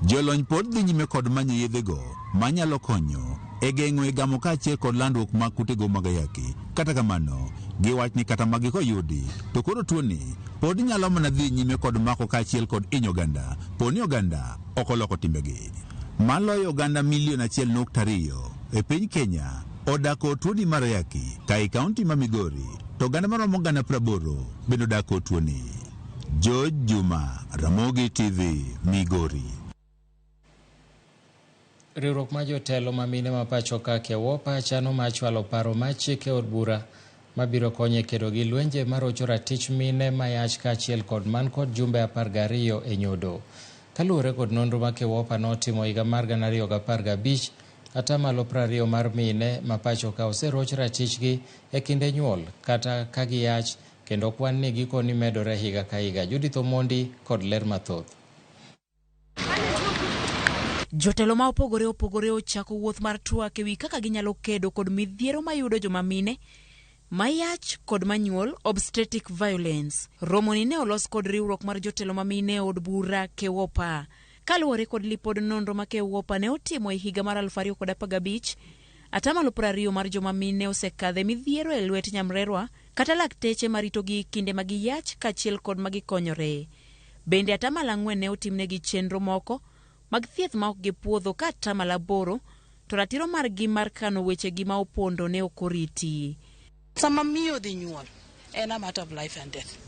Jolony pod dhi nyime kod manyo yedhego manyalo konyo e geng'o gamo kaachiel kod landruok mag kutego mag ayaki. Kata kamano, giwach ni kata magi koyudi to koro tuoni pod nyalo mana dhi nyime kod mako kaachiel kod inyo oganda poni oganda ok oloko timbegi. Maloyo oganda 1.2 e piny Kenya odak kod tuoni mar ayaki, ka e kaunti ma Migori to oganda maromo 80 bende odak kod tuoni. George Juma, Ramogi TV, Migori. Riwruok ma jotelo ma mine ma pacho ka Kewopa chano mar chwalo paro mar chik e od bura mabiro konyo e kedo gi lwenje marocho ratich mine mayach kaachiel kod man kod jumbe 12 e nyodo. Kaluwore kod nonro ma Kewopa notimo higa mar 2015, atamalo 20 mar mine ma pacho ka oseroch ratichgi e kinde nyuol kata ka giyach, kendo kwan ni gikoni medore higa ka higa. Judith Omondi kod ler mathoth. Jotelo ma opogore ochako wuoth mar twak ewi kaka ginyalo kedo kod midhiero mayudo joma mine mayach kod manyuol, obstetric violence. Romoni ne olos kod riwruok mar jotelo ma mine od bura Kewopa. Kaluwore kod lipod nonro ma Kewopa ne otimo e higa mar 2015, atamalo 20 mar joma mine osekadhe midhiero e lwet nyamrerwa kata lakteche maritogi kinde ma giyach kaachiel kod ma gikonyore. Bende atamalo 4 ne otimnegi chenro moko mag thieth ma ok gipuodho, ka atamalo 8 to ratiro margi mar kano wechegi ma opondo ne okoriti. Sama miyo dhi nyuol, en a matter of life and death.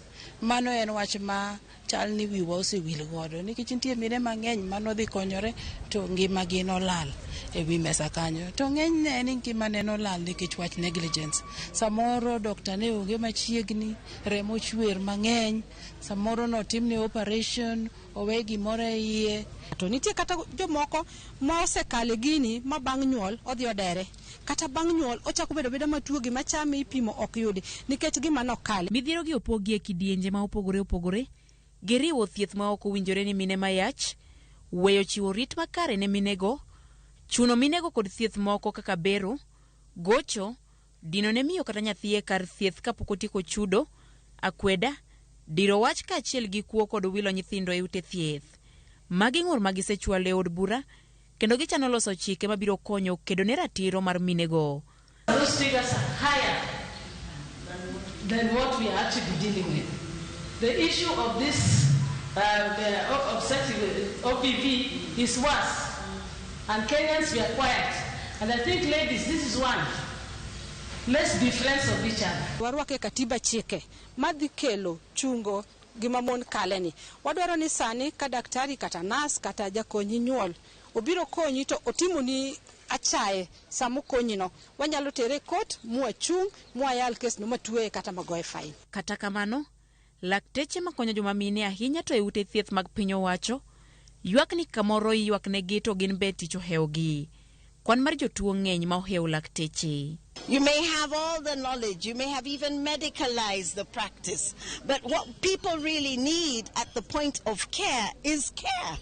Mano en wach ma chal ni wiwa osewil godo nikech nitie mine mang'eny mano dhi konyore to ngimagi nolal e wi mesa kanyo. To ng'enyne en ngimane nolal nikech wach negligence. Samoro dokta ne onge machiegni, remo chwer mang'eny, samoro notimne operation, owe gimoro e iye. To nitie kata jomoko ma osekale gini ma bang' nyuol odhi odere. Kata bang' nyuol ochako bedo matuo gima chame ipimo ok yudi nikech gima nokale. Midhiero gi opogi e kidienje ma opogore opogore, giriwo thieth ma ok owinjore ni mine mayach, weyo chiwo rit makare ne minego, chuno minego kod thieth moko kaka bero, gocho, dino ne miyo kata nyathi e kar thieth kapok otieko chudo, akweda, diro wach kaachiel gi kuo kod wilo nyithindo e ute thieth. Magi ng'ur magisechwalo e od bura, kendo gichano loso chike mabiro konyo kedo ne ratiro mar minego. Those figures are higher than what we are actually dealing with. The issue of this OPV is worse, and Kenyans were quiet. And I think, ladies, this is one. Let's be friends of each other. Warwake katiba chike madhi kelo chungo gima mon kaleni. Wadwaro ni sani ka daktari kata nas kata jakonyi nyuol obiro konyi to otimoni achaye samu konyino wanyalo tere kot muachung muayal kes no matue kata magoe fine. Kata kamano, lakteche makonyo joma mine ahinya to e ute thieth mag piny owacho ywak ni kamoro ywak ne gi to gin be tich ohewogi. Kwan mar jotuo ng'eny ma ohewo lakteche. You may have all the knowledge, you may have even medicalized the practice, but what people really need at the point of care is care.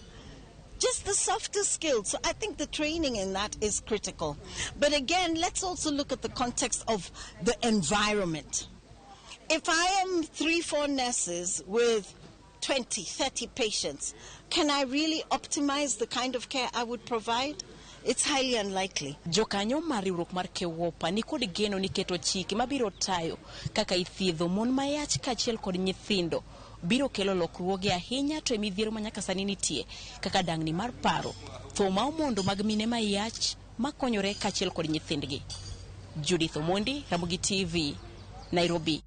Just the softer skills. So I think the training in that is critical. But again, let's also look at the context of the environment. If I am 3-4 nurses with 20, 30 patients, can I really optimize the kind of care I would provide? It's highly unlikely. Jokanyo mar riwruok mar Kewopa ni kod geno ni keto chike mabiro tayo kaka ithiedho mon mayach kaachiel kod nyithindo biro kelo lokruoge ahinya to midhiero manyaka sani nitie kaka dangni mar paro, tho ma omondo mag mine mayach makonyore kaachiel kod nyithindgi. Judith Omondi, Ramogi TV, Nairobi.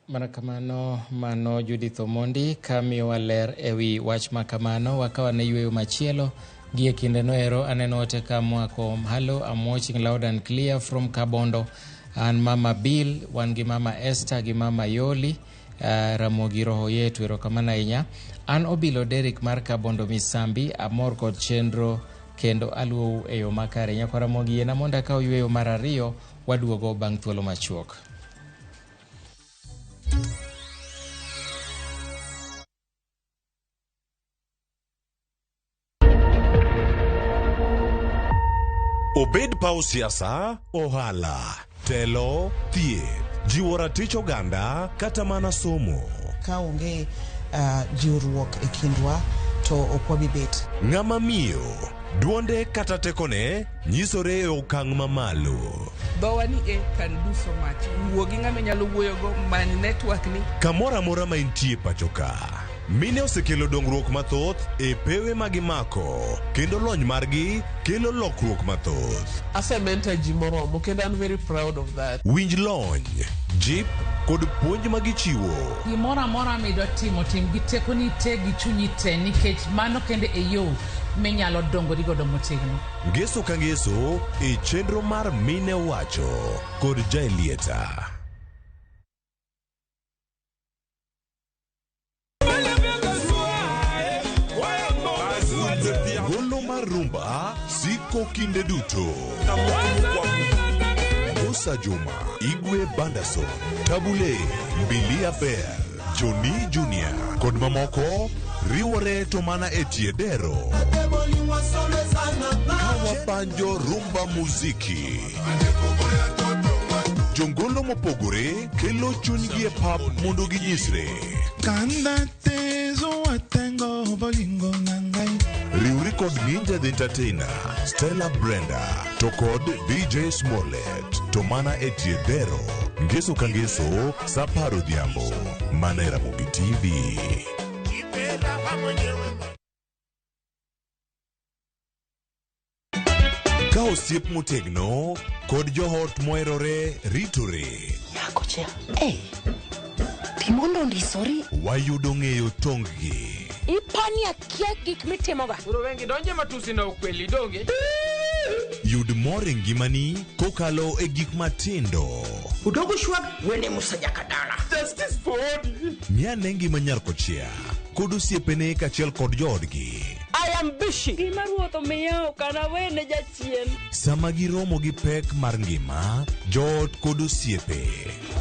Mana kamano mano Judith Omondi kamiyowa ler ewi wach makamano wakawa ne yweyo machielo gie kinde noero aneno ote kamwako hello I'm watching loud and clear from Kabondo and Mama Bill wan gi Mama Esther gi Mama Yoli Ramogi roho yetu erokamano ahinya an obilo Derek mar Kabondo Misambi amor kod chenro kendo aluo e yo makare nyako Ramogi ena monda ka yweyo mar ariyo waduogo bang' thuolo machuok. Obed paw siasa, ohala, telo, thieth, jiwo ratich oganda, kata mana somo. Ka onge jiwruok e kindwa to ok wabi bet. Ng'ama miyo, duonde kata tekone nyisore e okang' mamalo. Dhowa ni can do so much. Wuogi ng'ama nyalo wuoyogo many network ni. Kamora mora ma intie pachoka. Mine osekelo dongruok mathoth e pewe magimako kendo lony margi kelo lokruok mathoth. Asementa ji moromo kendo I'm very proud of that. Winj lony, jip kod puonj magichiwo. Gimoro amora midwa timo tim gi tekoni te gi chunyi te nikech mano kende e yo minyalo dongo godo motegno. Ngeso ka ngeso e chenro mar Mine Wacho kod Jaelieta. Golo mar rumba siko kinde duto. Musa Juma, Igwe Banderson, Tabule, Bilia Bell, Johnny Junior, kod mamoko riwore to mana e tiedero. Kawa panjo rumba muziki. Jongolo mopogore kelo chunygi e pap mondo ginyisre. Kanda tezo watengo bolingo nangai. Riuri kod Ninja the Entertainer, Stella Brenda, to kod DJ Smollett, to mana e tiedero. Ngeso ka ngeso, saparo dhiambo, mana e Ramogi TV. Ka osiep motegno kod johot moherore ritore. Nyakochea. Timondo ndisori. Wayudo ng'eyo tonggi. Ipani akia gik mitimoga. Uro wengi donje matusi na ukweli donge. Yud mor e ngimani kokalo e gik matindo. Udogo shwag wene musajakadala. Justice for all. Miane ngima Nyakochea kod osiepene kaachiel kod joodgi. I am busy. Gima ruoth omiyo kana wene jachien. Sama giromo gi pek mar ngima, joot kod osiepe.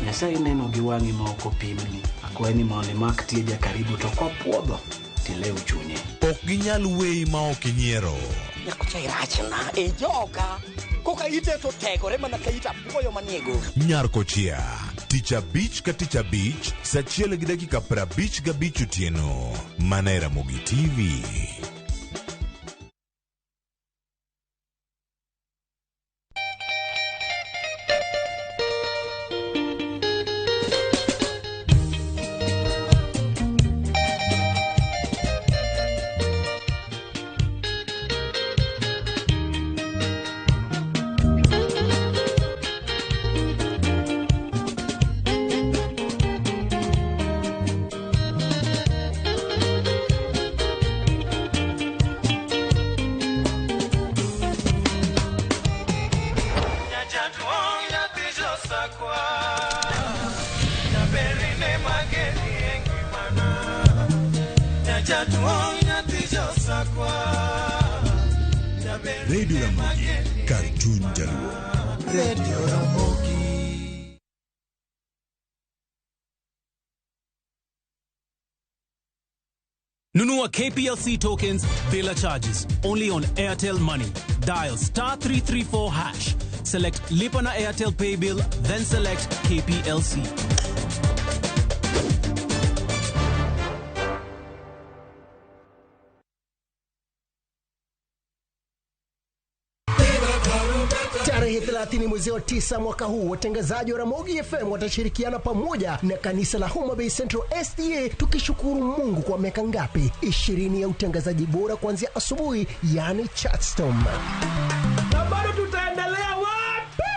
Nyasaye neno gi wang'i ma ok opimni. Akwaye ni mondo imak tieja karibu to kopuodho tilew chunye. Ok ginyal weyi ma ok inyiero. Nyakochea irachna e joga. Koka ite to tegore mana ka ita puoyo maniego. Nyakochea, tich abich ka tich abich, saa 1:55 otieno. Mana e Ramogi TV. Radio Ramogi, Cartoon Jaluo. Radio Ramogi. Nunua KPLC tokens, bila charges, only on Airtel Money. Dial *334#. Select Lipa na Airtel Pay Bill, then select KPLC. Tarehe 30 mwezi wa 9 mwaka huu, watangazaji wa Ramogi FM watashirikiana pamoja na kanisa la Homa Bay Central SDA, tukishukuru Mungu kwa miaka ngapi? 20 ya utangazaji bora kuanzia asubuhi, yani Chatstorm. Na bado tutaendelea wapi?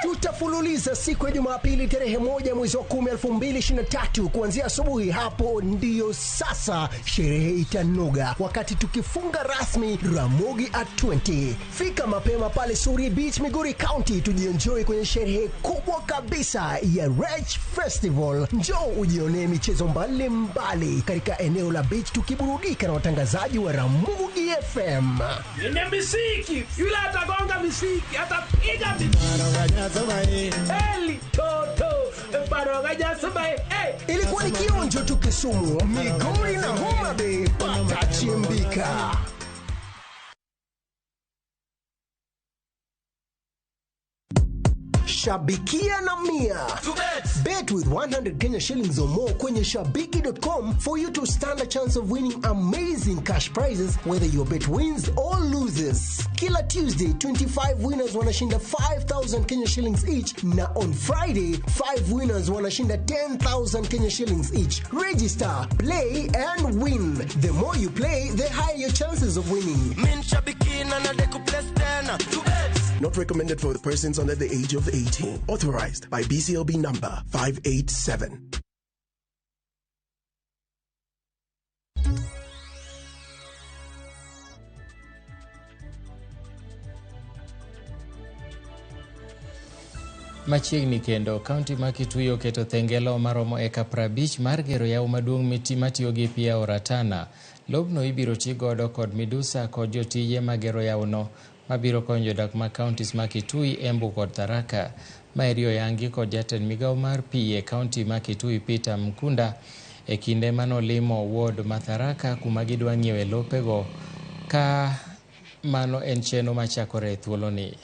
Tutafululiza siku ya Jumapili tarehe 1 mwezi wa 10 2023 kuanzia asubuhi. Hapo ndio sasa sherehe itanoga, wakati tukifunga rasmi Ramogi at 20. Fika mapema pale Suri Beach, Migori County, tujienjoy kwenye sherehe kubwa kabisa ya Rage Festival. Njoo ujionee michezo mbalimbali katika eneo la beach, tukiburudika na watangazaji wa Ramogi FM. Yenye misiki, yule atagonga misiki, atapiga misiki. Eli toto, parogaja subai. Ilikuwa ni kionjo tu Kisumu, Migori na Homa Bay patachimbika. Shabikia na Mia. Bet with 100 Kenya shillings or more kwenye shabiki.com for you to stand a chance of winning amazing cash prizes whether your bet wins or loses. Kila Tuesday, 25 winners wanashinda 5,000 Kenya shillings each, na on Friday, 5 winners wanashinda 10,000 Kenya shillings each. Register, play and win. The more you play, the higher your chances of winning. Min shabiki na nadeku place tena. Not recommended for the persons under the age of 18. Authorized by BCLB number 587. Machiegni kendo, kaunti ma Kitui oketo thengelo maromo eka 50 mar gero yawo maduong' matiyo gi pi aora Tana. Lobno ibiro ti godo kod midusa kod jotije magero yawono, mabiro konyo jodak ma kauntis ma Kitui, Embu kod Tharaka. Maerio yangi kod jatend migawo mar pi e kaunti ma Kitui, Peter Mkunda, e kinde manolimo ward ma Tharaka kuma gidwa ng'iewe lopego, ka mano en chenro machakore e thuoloni.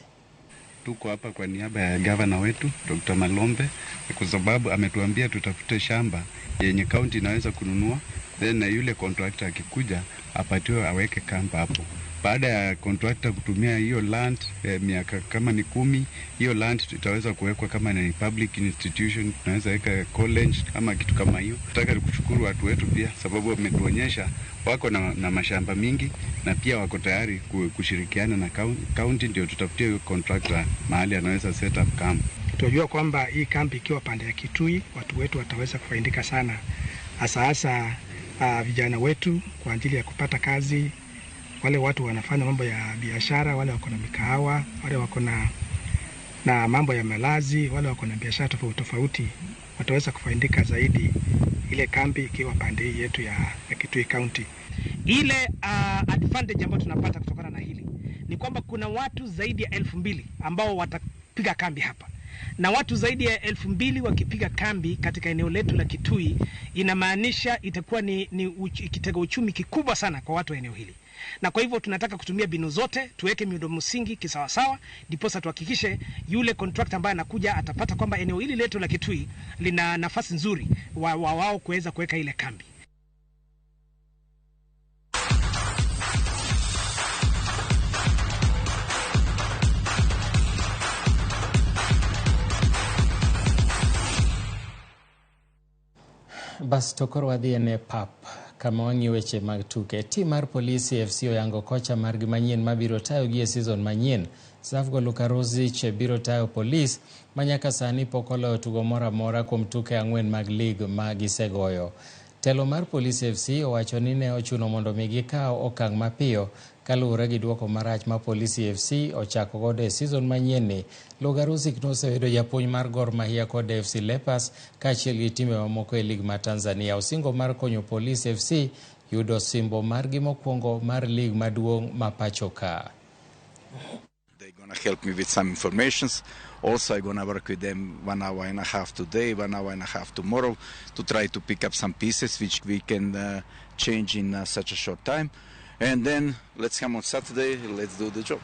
Tuko hapa kwa niaba ya gavana wetu Dr. Malombe, kwa sababu ametuambia tutafute shamba yenye kaunti inaweza kununua, then na yule contractor akikuja apatiwe aweke kampa hapo. Baada ya contractor kutumia hiyo land miaka kama ni 10, hiyo land itaweza kuwekwa kama ni public institution, tunaweza weka college ama kitu kama hiyo. Nataka kushukuru watu wetu pia, sababu wametuonyesha wako na mashamba mingi na pia wako tayari kushirikiana na county, ndio tutafutie hiyo contractor mahali anaweza set up camp. tunajua kwamba hii kambi ikiwa pande ya Kitui, watu wetu wataweza kufaidika sana, hasa vijana wetu kwa ajili ya kupata kazi, wale watu wanafanya mambo ya biashara, wale wako na mikahawa, wale wako na mambo ya malazi, wale wako na biashara tofauti wataweza kufaidika zaidi ile kambi ikiwa pande hii yetu ya Kitui County. Ile advantage ambayo tunapata kutokana na hili ni kwamba kuna watu zaidi ya 2,000 ambao watapiga kambi hapa, na watu zaidi ya 2,000 wakipiga kambi katika eneo letu la Kitui, inamaanisha itakuwa ni kitega uchumi kikubwa sana kwa watu wa eneo hili. Na kwa hivyo tunataka kutumia binu zote, tuweke miundo msingi kisawasawa, ndiposa tuhakikishe yule contractor ambaye anakuja atapata kwamba eneo hili letu la Kitui lina nafasi nzuri wao kuweza kuweka ile kambi. Bas tokoro wadhi ene pap kama wangi weche mag tuke. Tim mar polisi FC oyango kocha margi manyien mabiro tayo gi e season manyien. Safgo Lukarozi biro tayo polis manyaka sani pokolo tugo mora mora kuom tuke 4 mag league ma gisegoyo. Telo mar polisi FC owacho ni ne ochuno mondo migi kao okang' mapiyo kaluwore gi duoko marach ma polisi FC ochako godo e season manyien ni. Lukarozi nosebedo japuonj mar Gor Mahia kod FC Leopards kaachiel gi timbe mamoko e lig ma Tanzania. Osingo mar konyo polisi FC yudo simbo margi mokwongo mar lig maduong' ma pacho ka. They're going to help me with some informations. Also, I'm going to work with them 1 hour and a half today, 1 hour and a half tomorrow to try to pick up some pieces which we can change in such a short time. And then let's come on Saturday, let's do the job.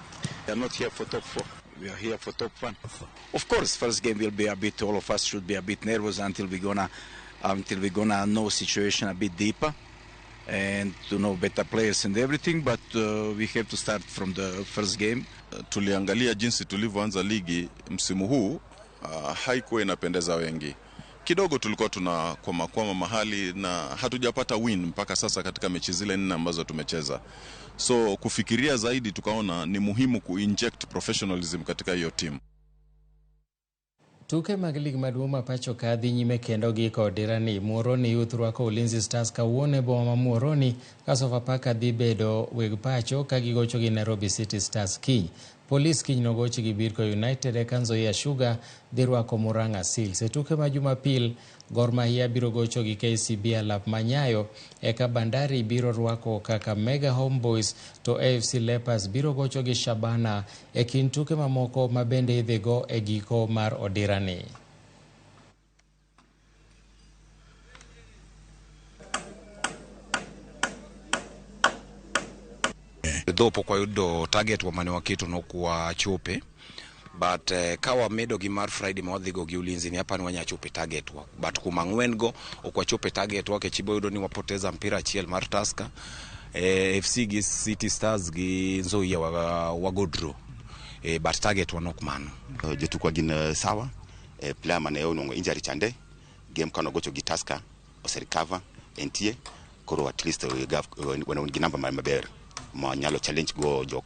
We are not here for top 4. We are here for top 1. Of course, first game will be a bit, all of us should be a bit nervous until we're gonna know situation a bit deeper and to know better players and everything, but we have to start from the first game. Tuliangalia jinsi tulivyoanza ligi msimu huu, haikuwa inapendeza wengi. Kidogo tulikuwa tunakwama mahali na hatujapata win mpaka sasa katika mechi zile 4 ambazo tumecheza. So kufikiria zaidi tukaona ni muhimu kuinject professionalism katika hiyo team. Tuke mag lig maduong' ma pacho ka dhi nyime kendo gi kodirani. Muhoroni Youth rwako Ulinzi Stars kawuone boma ma Muhoroni ka Sofapaka dhi bedo weg pacho ka gigocho gi Nairobi City Stars kiny. Polis kiny nogochi gi Bidco United eka Nzoia Sugar dhi rwako Murang'a Seals. E tuke ma Jumapil, Gor Mahia biro gocho gi KCB alap manyayo eka Bandari biro rwako Kakamega Homeboys to AFC Leopards biro gocho gi Shabana e kin tuke mamoko ma bende idhigo e giko mar odirani. Dopo kwa yudo target wa mane waketo nokuwa chope, but kawa medo gi mar Friday mawadhigo gi Ulinzi ni hapa ni wanya chope target wa, but kuma ng'wengo okwa chope target wa kechibo yudo ni wapoteza mpira achiel mar Tusker, FC gi City Stars gi Nzoia wagodro, but target wa nok mano. Jotukwa gin sawa, player mane onongo injury chande, game kano gocho gi Tusker, oserikava, entie, koro at least wana ungi namba maber. Ma nyalo challenge go jo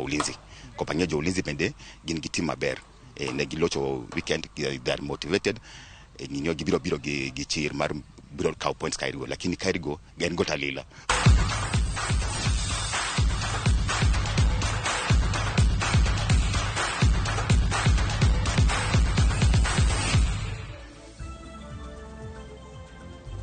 Ulinzi ko pang'e jo Ulinzi bende gin gi team maber ne gilocho weekend, they are motivated, ninyo gibiro gi chir mar biro kaw points Kairigo, lakini Kairigo gen go talila.